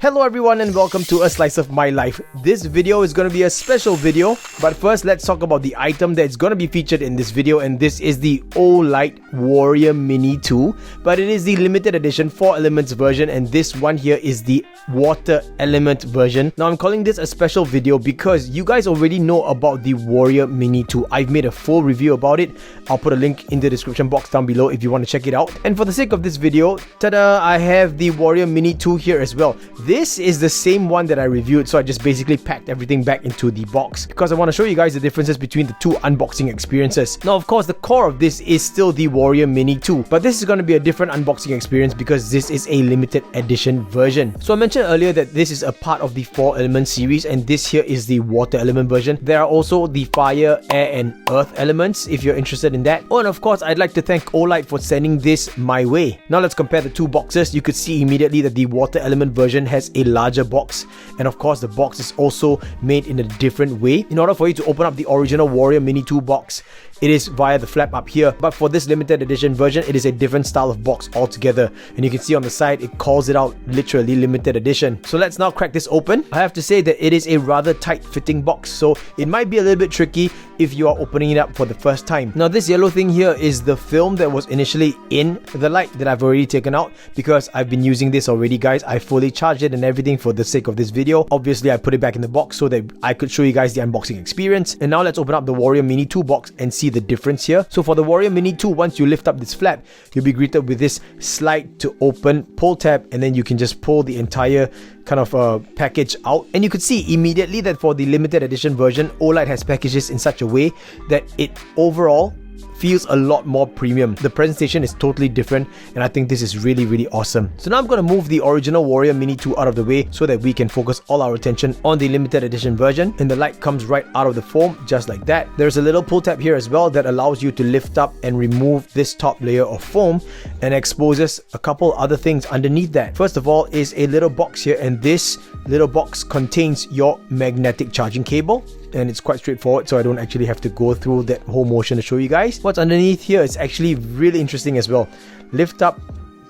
Hello everyone and welcome to a slice of my life. This video is going to be a special video, but first let's talk about the item that's going to be featured in this video, and this is the Olight Warrior Mini 2, but it is the limited edition 4 elements version, and this one here is the water element version. Now I'm calling this a special video because you guys already know about the Warrior Mini 2. I've made a full review about it. I'll put a link in the description box down below if you want to check it out. And for the sake of this video, tada, I have the Warrior Mini 2 here as well. This is the same one that I reviewed, so I just basically packed everything back into the box because I want to show you guys the differences between the two unboxing experiences. Now, of course, the core of this is still the Warrior Mini 2, but this is going to be a different unboxing experience because this is a limited edition version. So I mentioned earlier that this is a part of the 4 element series, and this here is the water element version. There are also the fire, air, and earth elements if you're interested in that. Oh, and of course, I'd like to thank Olight for sending this my way. Now let's compare the two boxes. You could see immediately that the water element version has a larger box, and of course the box is also made in a different way. In order for you to open up the original Warrior Mini 2 box, it is via the flap up here, but for this limited edition version, it is a different style of box altogether, and you can see on the side it calls it out literally limited edition. So let's now crack this open. I have to say that it is a rather tight fitting box, so it might be a little bit tricky if you are opening it up for the first time. Now this yellow thing here is the film that was initially in the light that I've already taken out because I've been using this already, guys. I fully charged it and everything for the sake of this video. Obviously I put it back in the box so that I could show you guys the unboxing experience. And now let's open up the Warrior Mini 2 box and see the difference here. So for the Warrior Mini 2, once you lift up this flap, you'll be greeted with this slide to open pull tab, and then you can just pull the entire kind of package out, and you could see immediately that for the limited edition version, Olight has packaged this in such a way that it overall feels a lot more premium. The presentation is totally different, and I think this is really awesome. So now I'm going to move the original Warrior Mini 2 out of the way so that we can focus all our attention on the limited edition version, and the light comes right out of the foam just like that. There's a little pull tab here as well that allows you to lift up and remove this top layer of foam and exposes a couple other things underneath that. First of all is a little box here, and this little box contains your magnetic charging cable, and it's quite straightforward, so I don't actually have to go through that whole motion to show you guys. What's underneath here is actually really interesting as well. Lift up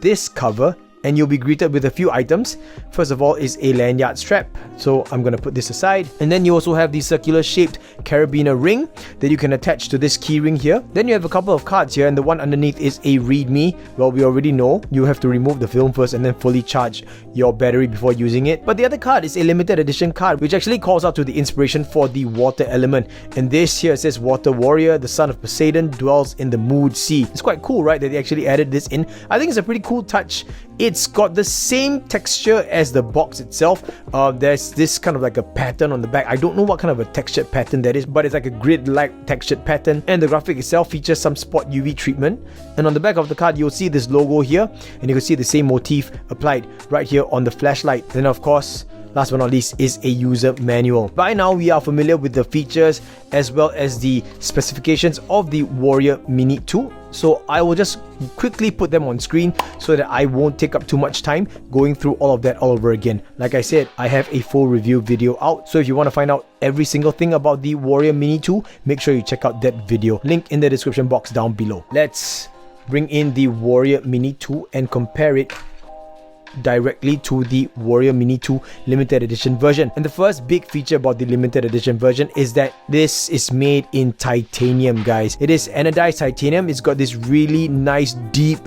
this cover and you'll be greeted with a few items. First of all is a lanyard strap, so I'm going to put this aside, and then you also have the circular shaped carabiner ring that you can attach to this key ring here. Then you have a couple of cards here, and the one underneath is a readme. Well, we already know you have to remove the film first and then fully charge your battery before using it. But the other card is a limited edition card which actually calls out to the inspiration for the water element, and this here says Water Warrior, the son of Poseidon, dwells in the Mood Sea. It's quite cool, right, that they actually added this in. I think it's a pretty cool touch. It's got the same texture as the box itself. There's this kind of like a pattern on the back. I don't know what kind of a textured pattern that is, but it's like a grid-like textured pattern, and the graphic itself features some spot UV treatment. And on the back of the card, you'll see this logo here, and you can see the same motif applied right here on the flashlight. Then of course, last but not least is a user manual. By now we are familiar with the features as well as the specifications of the Warrior Mini 2, so I will just quickly put them on screen so that I won't take up too much time going through all of that all over again. Like I said, I have a full review video out, so if you want to find out every single thing about the Warrior Mini 2, make sure you check out that video. Link in the description box down below. Let's bring in the Warrior Mini 2 and compare it directly to the Warrior Mini 2 limited edition version. And the first big feature about the limited edition version is that this is made in titanium, guys. It is anodized titanium. It's got this really nice deep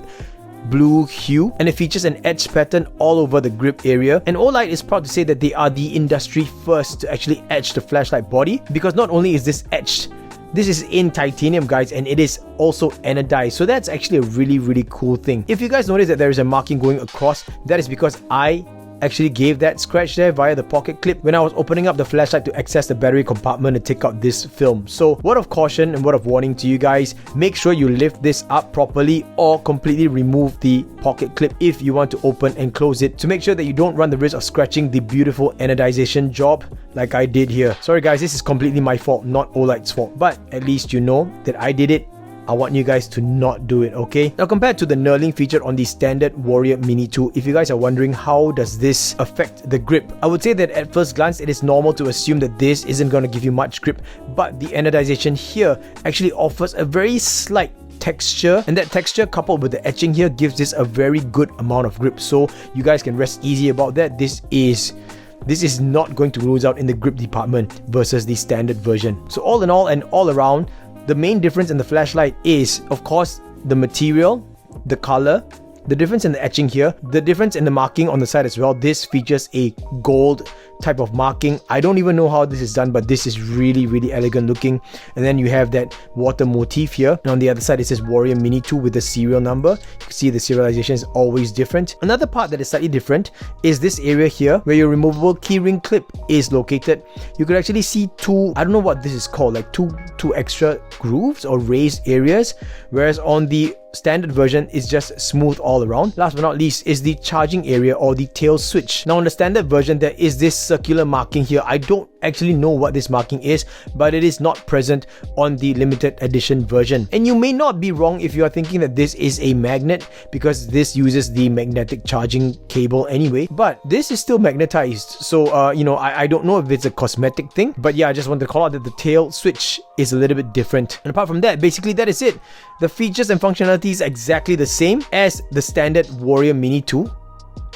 blue hue, and it features an edge pattern all over the grip area. And Olight is proud to say that they are the industry first to actually etch the flashlight body, because not only is this etched, this is in titanium, guys, and it is also anodized, so that's actually a really cool thing. If you guys notice that there is a marking going across, that is because I actually gave that scratch there via the pocket clip when I was opening up the flashlight to access the battery compartment and take out this film. So word of caution and word of warning to you guys, make sure you lift this up properly or completely remove the pocket clip if you want to open and close it, to make sure that you don't run the risk of scratching the beautiful anodization job like I did here. Sorry guys, this is completely my fault, not Olight's fault, but at least you know that I did it. I want you guys to not do it, okay? Now, compared to the knurling featured on the standard Warrior Mini 2, if you guys are wondering how does this affect the grip, I would say that at first glance it is normal to assume that this isn't going to give you much grip, but the anodization here actually offers a very slight texture, and that texture coupled with the etching here gives this a very good amount of grip, so you guys can rest easy about that. This is not going to lose out in the grip department versus the standard version. So all in all and all around, the main difference in the flashlight is, of course, the material, the color, the difference in the etching here, the difference in the marking on the side as well. This features a gold type of marking. I don't even know how this is done, but this is really, really elegant looking. And then you have that water motif here. And on the other side, it says Warrior Mini 2 with the serial number. You can see the serialization is always different. Another part that is slightly different is this area here where your removable keyring clip is located. You could actually see two, I don't know what this is called, like two extra grooves or raised areas, whereas on the standard version is just smooth all around. Last but not least is the charging area or the tail switch. Now on the standard version, there is this circular marking here. I don't actually know what this marking is, but it is not present on the limited edition version. And you may not be wrong if you are thinking that this is a magnet, because this uses the magnetic charging cable anyway, but this is still magnetized. So you know, I don't know if it's a cosmetic thing, but yeah, I just want to call out that the tail switch is a little bit different. And apart from that, basically that is it. The features and functionality is exactly the same as the standard Warrior Mini 2.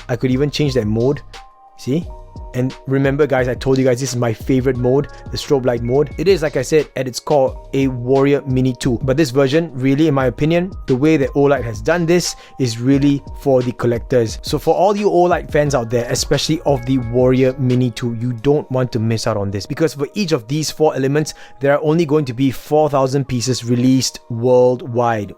I could even change that mode. See? And remember guys, I told you guys this is my favorite mode, the strobe light mode. It is, like I said, at its core a Warrior Mini 2, but this version, really in my opinion, the way that Olight has done this is really for the collectors. So for all you Olight fans out there, especially of the Warrior Mini 2, you don't want to miss out on this, because for each of these 4 elements, there are only going to be 4,000 pieces released worldwide,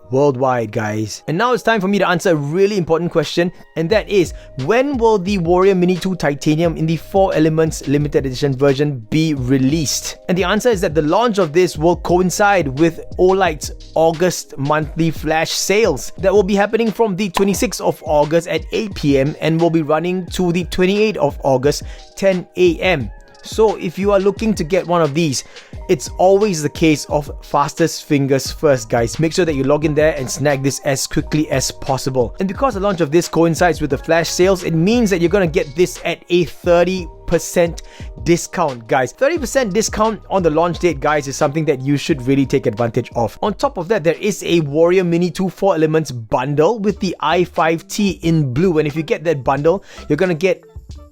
guys. And now it's time for me to answer a really important question, and that is, when will the Warrior Mini 2 Titanium in the 4 elements limited edition version be released? And the answer is that the launch of this will coincide with Olight's August monthly flash sales that will be happening from the 26th of August at 8 PM and will be running to the 28th of August 10 AM. So if you are looking to get one of these, it's always the case of fastest fingers first, guys. Make sure that you log in there and snag this as quickly as possible. And because the launch of this coincides with the flash sales, it means that you're gonna get this at a 30% discount, guys. 30% discount on the launch date, guys, is something that you should really take advantage of. On top of that, there is a Warrior Mini 2 4 elements bundle with the i5T in blue, and if you get that bundle, you're gonna get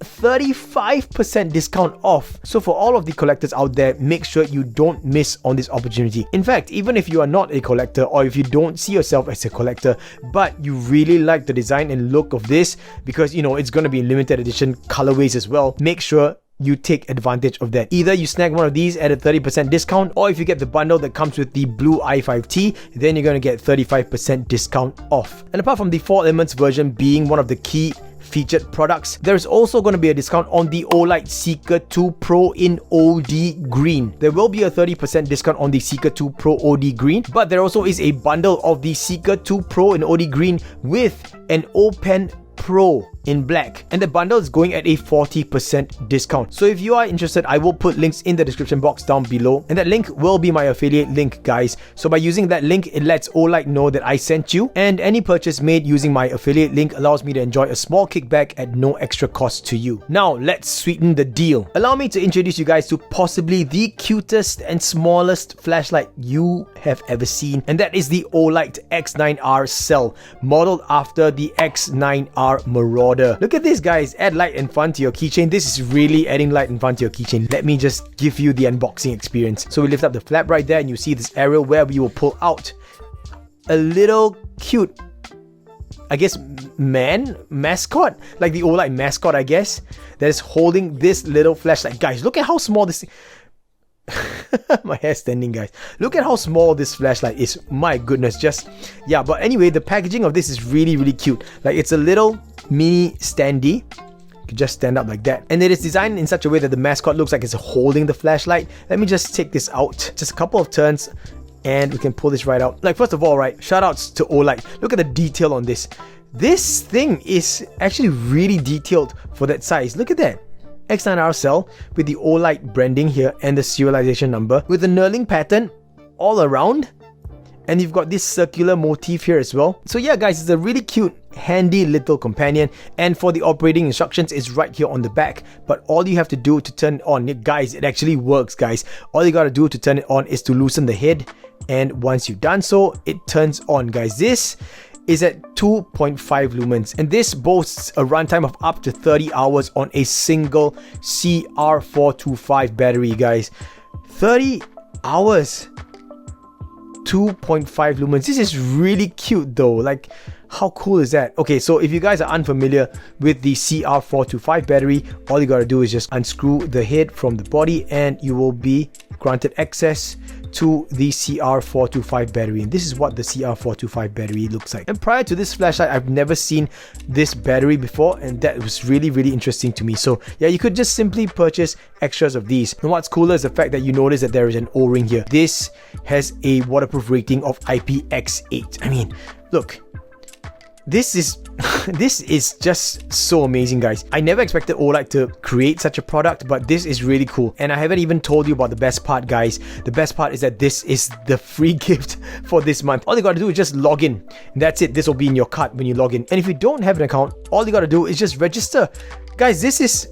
35% discount off. So for all of the collectors out there, make sure you don't miss on this opportunity. In fact, even if you are not a collector, or if you don't see yourself as a collector, but you really like the design and look of this, because you know it's going to be in limited edition colorways as well, make sure you take advantage of that. Either you snag one of these at a 30% discount, or if you get the bundle that comes with the blue i5T, then you're going to get 35% discount off. And apart from the 4 elements version being one of the key featured products, there's also going to be a discount on the Olight Seeker 2 Pro in OD Green. There will be a 30% discount on the Seeker 2 Pro OD Green, but there also is a bundle of the Seeker 2 Pro in OD Green with an O-Pen Pro in black, and the bundle is going at a 40% discount. So if you are interested, I will put links in the description box down below, and that link will be my affiliate link, guys. So by using that link, it lets Olight know that I sent you, and any purchase made using my affiliate link allows me to enjoy a small kickback at no extra cost to you. Now let's sweeten the deal. Allow me to introduce you guys to possibly the cutest and smallest flashlight you have ever seen, and that is the Olight X9R Cell, modeled after the X9R Mora. Look at this, guys. Add light and fun to your keychain. This is really adding light and fun to your keychain. Let me just give you the unboxing experience. So we lift up the flap right there, and you see this area where we will pull out a little cute, I guess, mascot, like the Olight mascot, I guess, that is holding this little flashlight. Guys, look at how small this my hair's standing, guys. Look at how small this flashlight is. My goodness, yeah. But anyway, the packaging of this is really, really cute. Like, it's a little mini standee. You can just stand up like that, and it is designed in such a way that the mascot looks like it's holding the flashlight. Let me just take this out, just a couple of turns, and we can pull this right out. Like, first of all, right, shout outs to Olight. Look at the detail on this. This thing is actually really detailed for that size. Look at that. X9R Cell with the Olight branding here and the serialization number with the knurling pattern all around, and you've got this circular motif here as well. So yeah, guys, it's a really cute, handy little companion, and for the operating instructions is right here on the back. But all you have to do to turn it on, guys, it actually works, guys. All you gotta do to turn it on is to loosen the head, and once you've done so, it turns on, guys. This is at 2.5 lumens, and this boasts a runtime of up to 30 hours on a single CR425 battery, guys. 30 hours, 2.5 lumens. This is really cute though. Like, how cool is that? Okay, so if you guys are unfamiliar with the CR425 battery, all you gotta do is just unscrew the head from the body and you will be granted access to the CR425 battery. And this is what the CR425 battery looks like. And prior to this flashlight, I've never seen this battery before, and that was really interesting to me. So yeah, you could just simply purchase extras of these. And what's cooler is the fact that you notice that there is an O-ring here. This has a waterproof rating of IPX8. I mean, look, this is this is just so amazing, guys. I never expected Olight to create such a product, but this is really cool. And I haven't even told you about the best part, guys. The best part is that this is the free gift for this month. All you gotta do is just log in. That's it. This will be in your cart when you log in. And if you don't have an account, all you gotta do is just register. Guys, this is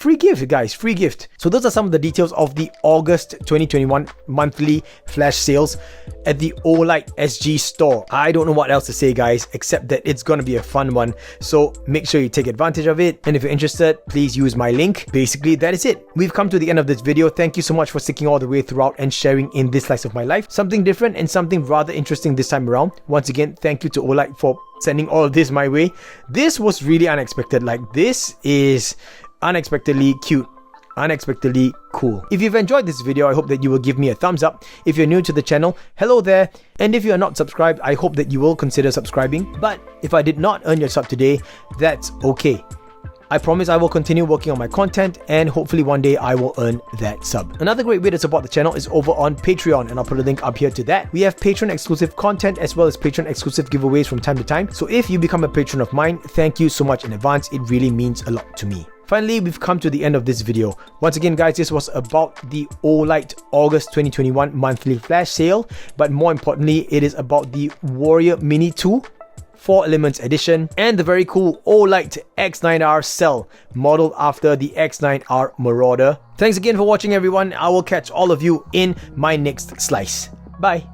free gift, guys, free gift. So those are some of the details of the August 2021 monthly flash sales at the Olight SG store. I don't know what else to say, guys, except that it's gonna be a fun one. So make sure you take advantage of it. And if you're interested, please use my link. Basically, that is it. We've come to the end of this video. Thank you so much for sticking all the way throughout and sharing in this slice of my life. Something different and something rather interesting this time around. Once again, thank you to Olight for sending all of this my way. This was really unexpected. Like, this is unexpectedly cute, unexpectedly cool. If you've enjoyed this video, I hope that you will give me a thumbs up. If you're new to the channel, hello there. And if you are not subscribed, I hope that you will consider subscribing. But if I did not earn your sub today, that's okay. I promise I will continue working on my content, and hopefully one day I will earn that sub. Another great way to support the channel is over on Patreon, and I'll put a link up here to that. We have Patreon exclusive content as well as Patreon exclusive giveaways from time to time. So if you become a patron of mine, thank you so much in advance. It really means a lot to me. Finally, we've come to the end of this video. Once again, guys, this was about the Olight August 2021 monthly flash sale, but more importantly, it is about the Warrior Mini 2 4 Elements edition and the very cool Olight X9R Cell, modeled after the X9R Marauder. Thanks again for watching, everyone. I will catch all of you in my next slice. Bye.